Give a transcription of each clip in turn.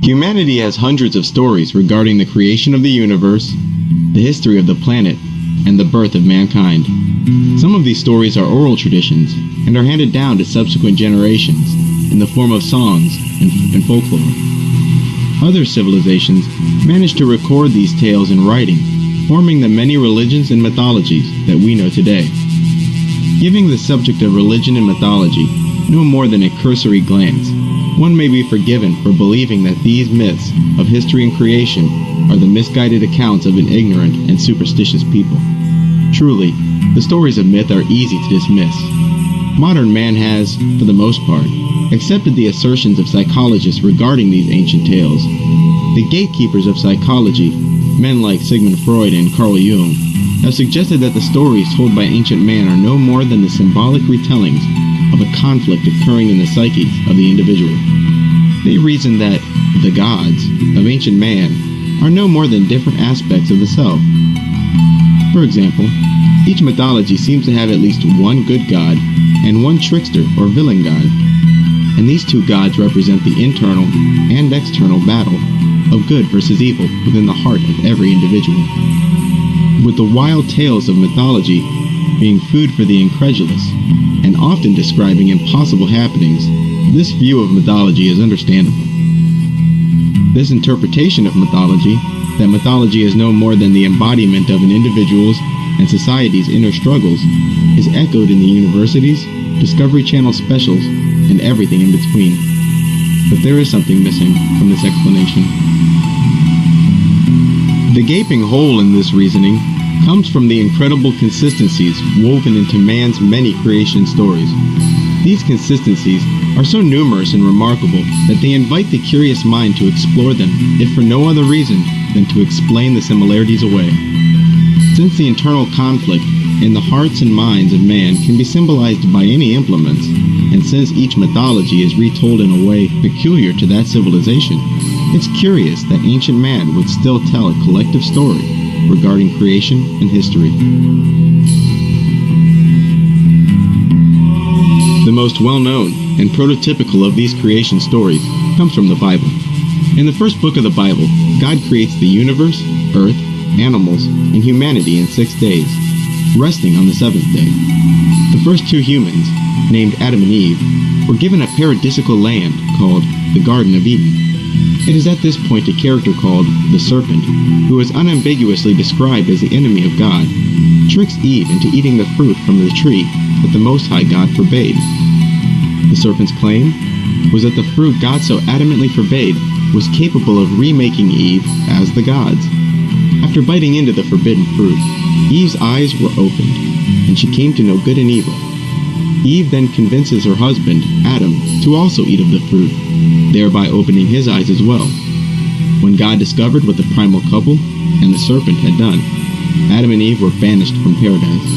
Humanity has hundreds of stories regarding the creation of the universe, the history of the planet, and the birth of mankind. Some of these stories are oral traditions and are handed down to subsequent generations in the form of songs and folklore. Other civilizations managed to record these tales in writing, forming the many religions and mythologies that we know today. Giving the subject of religion and mythology no more than a cursory glance, one may be forgiven for believing that these myths of history and creation are the misguided accounts of an ignorant and superstitious people. Truly, the stories of myth are easy to dismiss. Modern man has, for the most part, accepted the assertions of psychologists regarding these ancient tales. The gatekeepers of psychology, men like Sigmund Freud and Carl Jung, have suggested that the stories told by ancient man are no more than the symbolic retellings of a conflict occurring in the psyches of the individual. They reason that the gods of ancient man are no more than different aspects of the self. For example, each mythology seems to have at least one good god and one trickster or villain god, and these two gods represent the internal and external battle of good versus evil within the heart of every individual. With the wild tales of mythology being food for the incredulous, and often describing impossible happenings, this view of mythology is understandable. This interpretation of mythology, that mythology is no more than the embodiment of an individual's and society's inner struggles, is echoed in the universities, Discovery Channel specials, and everything in between. But there is something missing from this explanation. The gaping hole in this reasoning comes from the incredible consistencies woven into man's many creation stories. These consistencies are so numerous and remarkable that they invite the curious mind to explore them, if for no other reason than to explain the similarities away. Since the internal conflict in the hearts and minds of man can be symbolized by any implements, and since each mythology is retold in a way peculiar to that civilization, it's curious that ancient man would still tell a collective story regarding creation and history. The most well-known and prototypical of these creation stories comes from the Bible. In the first book of the Bible, God creates the universe, earth, animals, and humanity in 6 days, resting on the seventh day. The first two humans, named Adam and Eve, were given a paradisical land called the Garden of Eden. It is at this point a character called the Serpent, who is unambiguously described as the enemy of God, tricks Eve into eating the fruit from the tree that the Most High God forbade. The serpent's claim was that the fruit God so adamantly forbade was capable of remaking Eve as the gods. After biting into the forbidden fruit, Eve's eyes were opened, and she came to know good and evil. Eve then convinces her husband, Adam, to also eat of the fruit, thereby opening his eyes as well. When God discovered what the primal couple and the serpent had done, Adam and Eve were banished from paradise.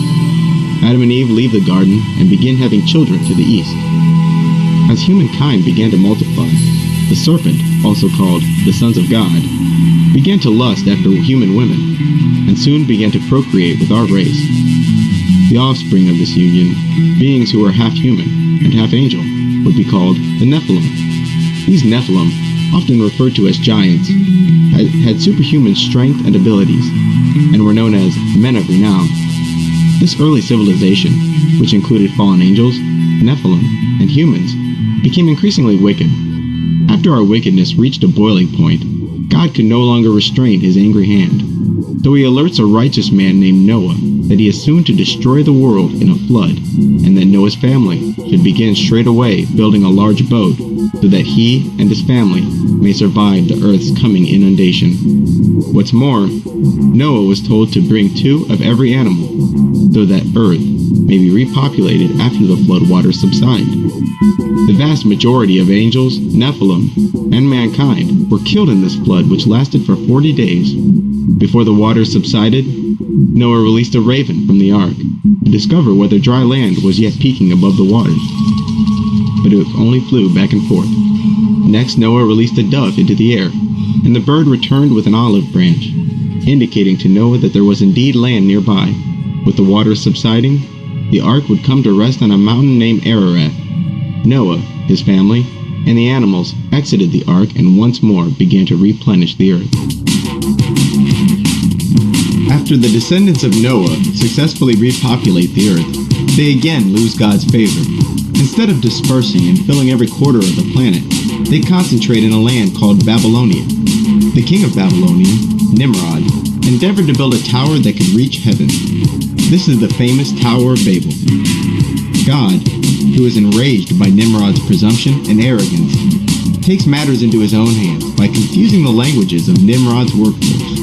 Adam and Eve leave the garden and begin having children to the east. As humankind began to multiply, the serpent, also called the sons of God, began to lust after human women, and soon began to procreate with our race. The offspring of this union, beings who were half human and half angel, would be called the Nephilim. These Nephilim, often referred to as giants, had superhuman strength and abilities, and were known as men of renown. This early civilization, which included fallen angels, Nephilim, and humans, became increasingly wicked. After our wickedness reached a boiling point, God could no longer restrain his angry hand. So he alerts a righteous man named Noah that he is soon to destroy the world in a flood, and that Noah's family should begin straight away building a large boat so that he and his family may survive the earth's coming inundation. What's more, Noah was told to bring 2 of every animal so that earth may be repopulated after the flood waters subside. The vast majority of angels, Nephilim, and mankind were killed in this flood, which lasted for 40 days. Before the waters subsided, Noah released a raven from the ark to discover whether dry land was yet peaking above the waters. but it only flew back and forth. Next, Noah released a dove into the air, and the bird returned with an olive branch, indicating to Noah that there was indeed land nearby. With the waters subsiding, the ark would come to rest on a mountain named Ararat. Noah, his family, and the animals exited the ark and once more began to replenish the earth. After the descendants of Noah successfully repopulate the earth, they again lose God's favor. Instead of dispersing and filling every quarter of the planet, they concentrate in a land called Babylonia. The king of Babylonia, Nimrod, endeavored to build a tower that could reach heaven. This is the famous Tower of Babel. God, who is enraged by Nimrod's presumption and arrogance, takes matters into his own hands by confusing the languages of Nimrod's workforce.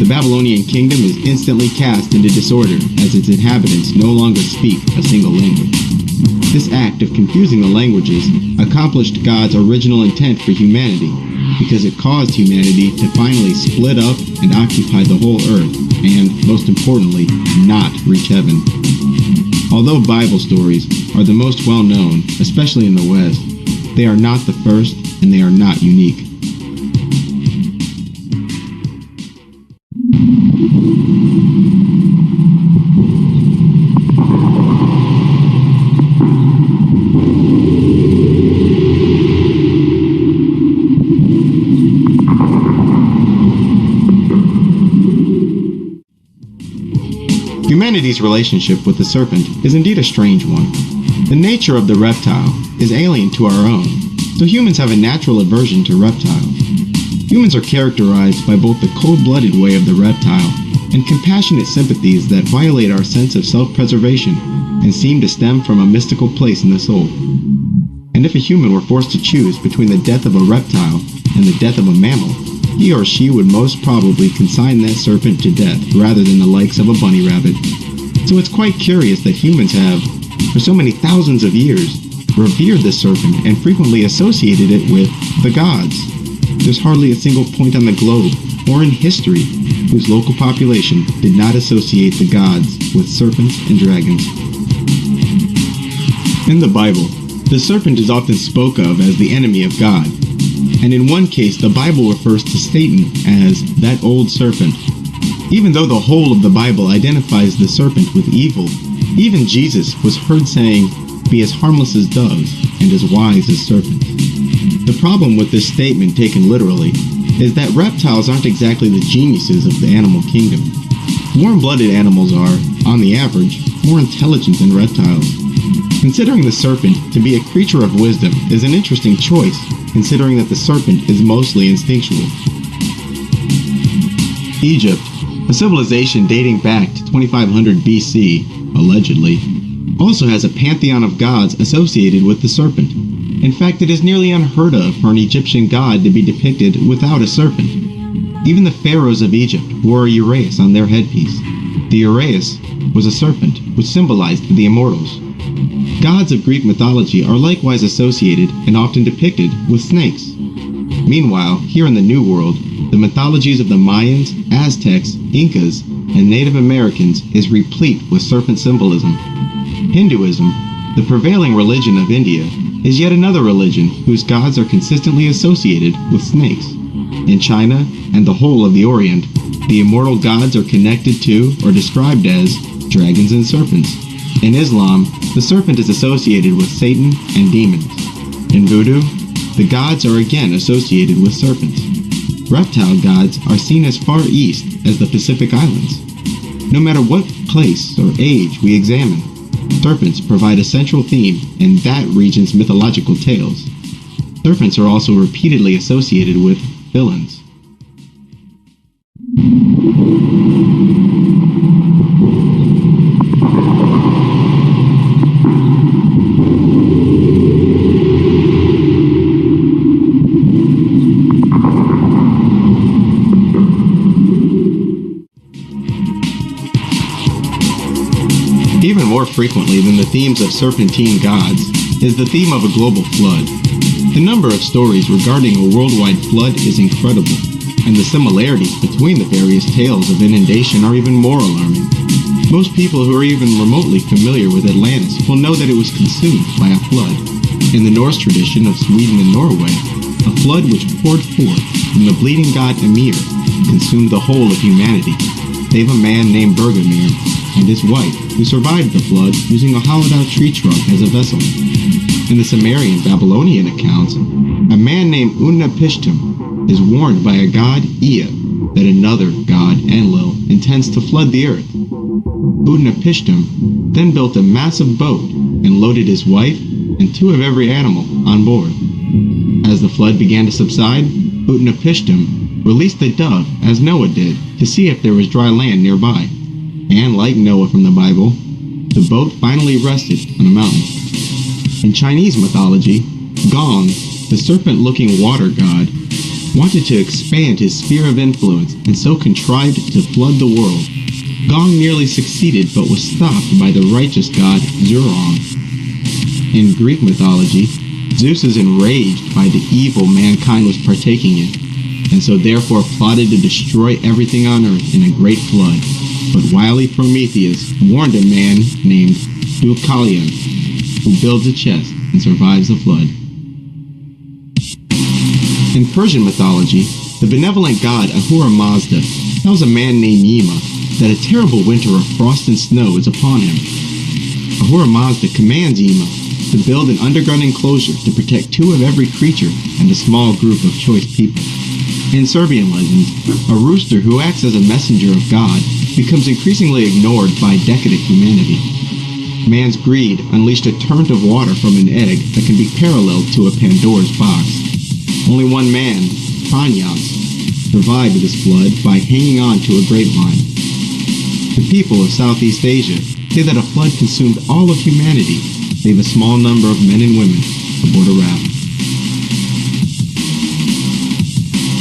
The Babylonian kingdom is instantly cast into disorder as its inhabitants no longer speak a single language. This act of confusing the languages accomplished God's original intent for humanity because it caused humanity to finally split up and occupy the whole earth and, most importantly, not reach heaven. Although Bible stories are the most well-known, especially in the West, they are not the first and they are not unique. Humanity's relationship with the serpent is indeed a strange one. The nature of the reptile is alien to our own, so humans have a natural aversion to reptiles. Humans are characterized by both the cold-blooded way of the reptile and compassionate sympathies that violate our sense of self-preservation and seem to stem from a mystical place in the soul. And if a human were forced to choose between the death of a reptile and the death of a mammal, he or she would most probably consign that serpent to death rather than the likes of a bunny rabbit. So it's quite curious that humans have, for so many thousands of years, revered the serpent and frequently associated it with the gods. There's hardly a single point on the globe or in history whose local population did not associate the gods with serpents and dragons. In the Bible, the serpent is often spoken of as the enemy of God. And in one case, the Bible refers to Satan as that old serpent. Even though the whole of the Bible identifies the serpent with evil, even Jesus was heard saying, "Be as harmless as doves and as wise as serpents." The problem with this statement taken literally is that reptiles aren't exactly the geniuses of the animal kingdom. Warm-blooded animals are, on the average, more intelligent than reptiles. Considering the serpent to be a creature of wisdom is an interesting choice, considering that the serpent is mostly instinctual. Egypt, a civilization dating back to 2500 BC, allegedly, also has a pantheon of gods associated with the serpent. In fact, it is nearly unheard of for an Egyptian god to be depicted without a serpent. Even the pharaohs of Egypt wore a uraeus on their headpiece. The uraeus was a serpent, which symbolized the immortals. Gods of Greek mythology are likewise associated and often depicted with snakes. Meanwhile, here in the New World, the mythologies of the Mayans, Aztecs, Incas, and Native Americans is replete with serpent symbolism. Hinduism, the prevailing religion of India, is yet another religion whose gods are consistently associated with snakes. In China and the whole of the Orient, the immortal gods are connected to or described as dragons and serpents. In Islam, the serpent is associated with Satan and demons. In Voodoo, the gods are again associated with serpents. Reptile gods are seen as far east as the Pacific Islands. No matter what place or age we examine, serpents provide a central theme in that region's mythological tales. Serpents are also repeatedly associated with villains. Even more frequently than the themes of serpentine gods is the theme of a global flood. The number of stories regarding a worldwide flood is incredible, and the similarities between the various tales of inundation are even more alarming. Most people who are even remotely familiar with Atlantis will know that it was consumed by a flood. In the Norse tradition of Sweden and Norway, a flood which poured forth from the bleeding god Ymir consumed the whole of humanity, save a man named Bergamir and his wife, who survived the flood using a hollowed-out tree trunk as a vessel. In the Sumerian Babylonian accounts, a man named Utnapishtim is warned by a god, Ea, that another god, Enlil, intends to flood the earth. Utnapishtim then built a massive boat and loaded his wife and 2 of every animal on board. As the flood began to subside, Utnapishtim released a dove, as Noah did, to see if there was dry land nearby. And like Noah from the Bible, the boat finally rested on a mountain. In Chinese mythology, Gong, the serpent-looking water god, wanted to expand his sphere of influence and so contrived to flood the world. Gong nearly succeeded but was stopped by the righteous god Zurong. In Greek mythology, Zeus is enraged by the evil mankind was partaking in, and so therefore plotted to destroy everything on earth in a great flood. But wily Prometheus warned a man named Deucalion, who builds a chest and survives the flood. In Persian mythology, the benevolent god Ahura Mazda tells a man named Yima that a terrible winter of frost and snow is upon him. Ahura Mazda commands Yima to build an underground enclosure to protect 2 of every creature and a small group of choice people. In Serbian legends, a rooster who acts as a messenger of God becomes increasingly ignored by decadent humanity. Man's greed unleashed a torrent of water from an egg that can be paralleled to a Pandora's box. Only one man, Panyas, survived this flood by hanging on to a grapevine. The people of Southeast Asia say that a flood consumed all of humanity, save a small number of men and women aboard a raft.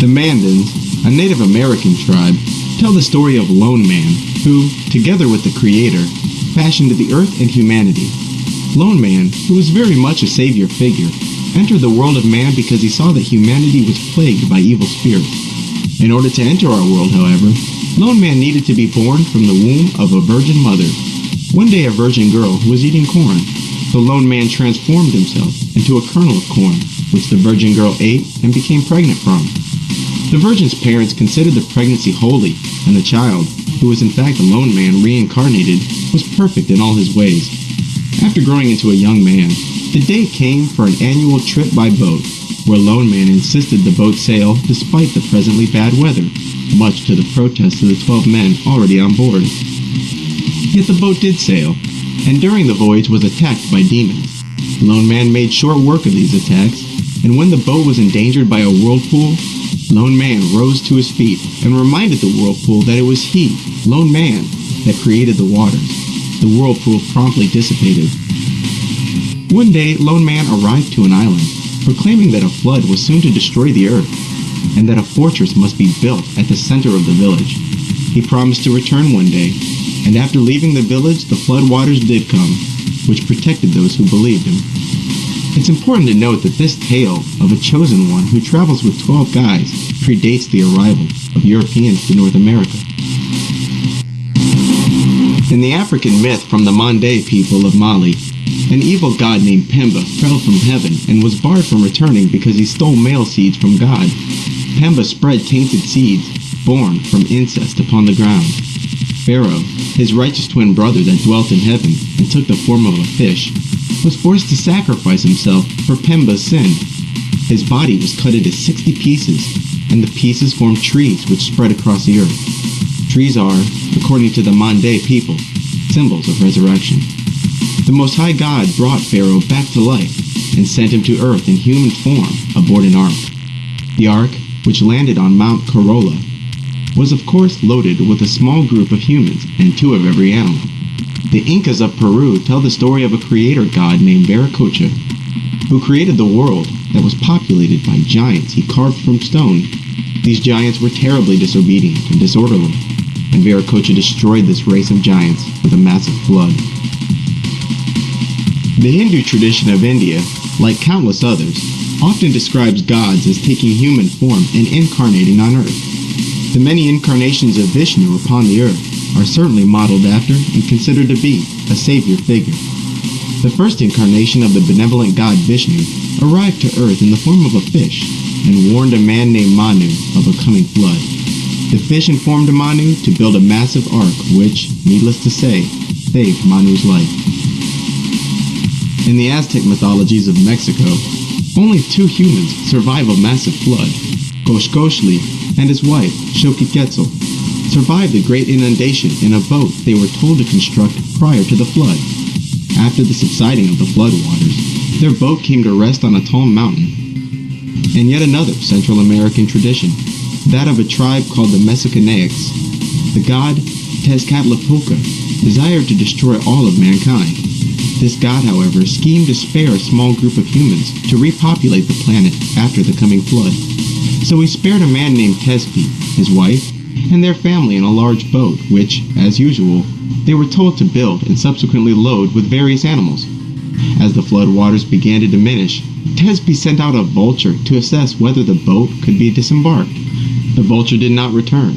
The Mandans, a Native American tribe, tell the story of Lone Man, who, together with the Creator, fashioned the earth and humanity. Lone Man, who was very much a savior figure, entered the world of man because he saw that humanity was plagued by evil spirits. In order to enter our world, however, Lone Man needed to be born from the womb of a virgin mother. One day a virgin girl was eating corn, so Lone Man transformed himself into a kernel of corn, which the virgin girl ate and became pregnant from. The virgin's parents considered the pregnancy holy, and the child, who was in fact a Lone Man reincarnated, was perfect in all his ways. After growing into a young man, the day came for an annual trip by boat, where Lone Man insisted the boat sail despite the presently bad weather, much to the protest of the 12 men already on board. Yet the boat did sail, and during the voyage was attacked by demons. Lone Man made short work of these attacks, and when the boat was endangered by a whirlpool, Lone Man rose to his feet and reminded the whirlpool that it was he, Lone Man, that created the waters. The whirlpool promptly dissipated. One day, Lone Man arrived to an island, proclaiming that a flood was soon to destroy the earth, and that a fortress must be built at the center of the village. He promised to return one day, and after leaving the village, the flood waters did come, which protected those who believed him. It's important to note that this tale of a chosen one who travels with 12 guys predates the arrival of Europeans to North America. In the African myth from the Mande people of Mali, an evil god named Pemba fell from heaven and was barred from returning because he stole male seeds from God. Pemba spread tainted seeds, born from incest, upon the ground. Pharaoh, his righteous twin brother that dwelt in heaven and took the form of a fish, was forced to sacrifice himself for Pemba's sin. His body was cut into 60 pieces, and the pieces formed trees which spread across the earth. Trees are, according to the Mande people, symbols of resurrection. The Most High God brought Pharaoh back to life and sent him to earth in human form aboard an ark. The ark, which landed on Mount Corolla, was of course loaded with a small group of humans and 2 of every animal. The Incas of Peru tell the story of a creator god named Viracocha, who created the world that was populated by giants he carved from stone. These giants were terribly disobedient and disorderly, and Viracocha destroyed this race of giants with a massive flood. The Hindu tradition of India, like countless others, often describes gods as taking human form and incarnating on earth. The many incarnations of Vishnu upon the earth are certainly modeled after and considered to be a savior figure. The first incarnation of the benevolent god Vishnu arrived to Earth in the form of a fish and warned a man named Manu of a coming flood. The fish informed Manu to build a massive ark which, needless to say, saved Manu's life. In the Aztec mythologies of Mexico, only two humans survive a massive flood. Xochcoatl and his wife, Xochiquetzal, survived the great inundation in a boat they were told to construct prior to the flood. After the subsiding of the floodwaters, their boat came to rest on a tall mountain. And yet another Central American tradition, that of a tribe called the Mexicanaics, the god Tezcatlipoca desired to destroy all of mankind. This god, however, schemed to spare a small group of humans to repopulate the planet after the coming flood. So he spared a man named Tezpi, his wife, and their family in a large boat, which, as usual, they were told to build and subsequently load with various animals. As the flood waters began to diminish, Tezpi sent out a vulture to assess whether the boat could be disembarked. The vulture did not return,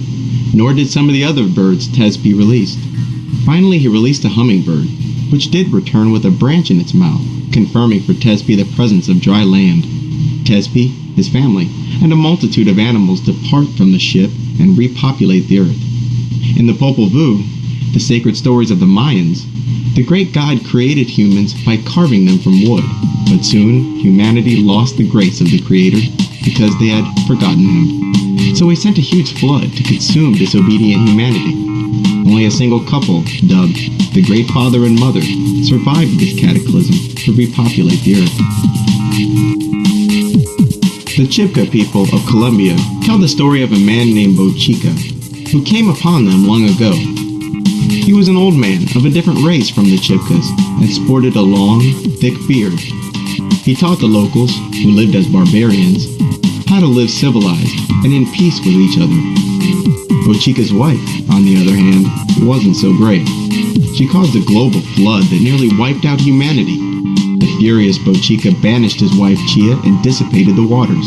nor did some of the other birds Tezpi released. Finally, he released a hummingbird, which did return with a branch in its mouth, confirming for Tezpi the presence of dry land. Tezpi, his family, and a multitude of animals depart from the ship and repopulate the earth. In the Popol Vuh, the sacred stories of the Mayans, the great god created humans by carving them from wood, but soon humanity lost the grace of the creator because they had forgotten him. So he sent a huge flood to consume disobedient humanity. Only a single couple, dubbed the Great Father and Mother, survived this cataclysm to repopulate the earth. The Chibcha people of Colombia tell the story of a man named Bochica, who came upon them long ago. He was an old man of a different race from the Chibchas and sported a long, thick beard. He taught the locals, who lived as barbarians, how to live civilized and in peace with each other. Bochica's wife, on the other hand, wasn't so great. She caused a global flood that nearly wiped out humanity. The furious Bochica banished his wife Chia and dissipated the waters.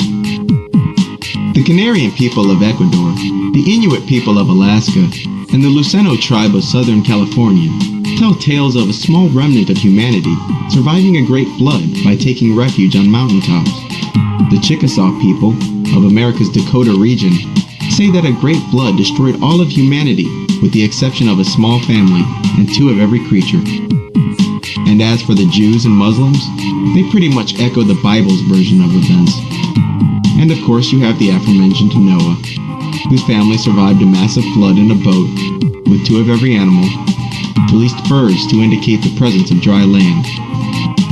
The Canarian people of Ecuador, the Inuit people of Alaska, and the Luceno tribe of Southern California tell tales of a small remnant of humanity surviving a great flood by taking refuge on mountaintops. The Chickasaw people of America's Dakota region say that a great flood destroyed all of humanity with the exception of a small family and two of every creature. And as for the Jews and Muslims, they pretty much echo the Bible's version of events. And of course you have the aforementioned Noah, whose family survived a massive flood in a boat with two of every animal, released birds to indicate the presence of dry land,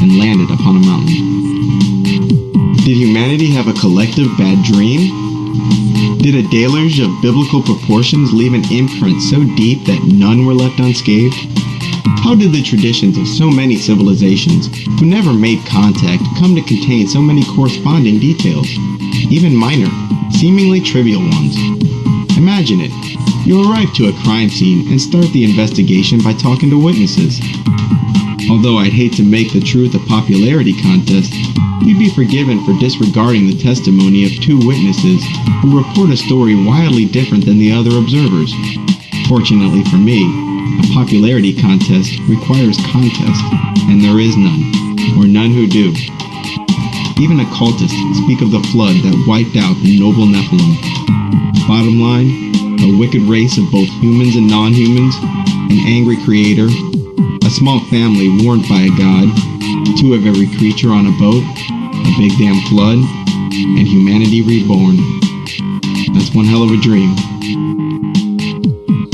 and landed upon a mountain. Did humanity have a collective bad dream? Did a deluge of biblical proportions leave an imprint so deep that none were left unscathed? How did the traditions of so many civilizations who never made contact come to contain so many corresponding details, even minor, seemingly trivial ones? Imagine it. You arrive to a crime scene and start the investigation by talking to witnesses. Although I'd hate to make the truth a popularity contest, you'd be forgiven for disregarding the testimony of two witnesses who report a story wildly different than the other observers. Fortunately for me, a popularity contest requires contest, and there is none, or none who do. Even occultists speak of the flood that wiped out the noble Nephilim. Bottom line, a wicked race of both humans and non-humans, an angry creator, a small family warned by a god, two of every creature on a boat, a big damn flood, and humanity reborn. That's one hell of a dream.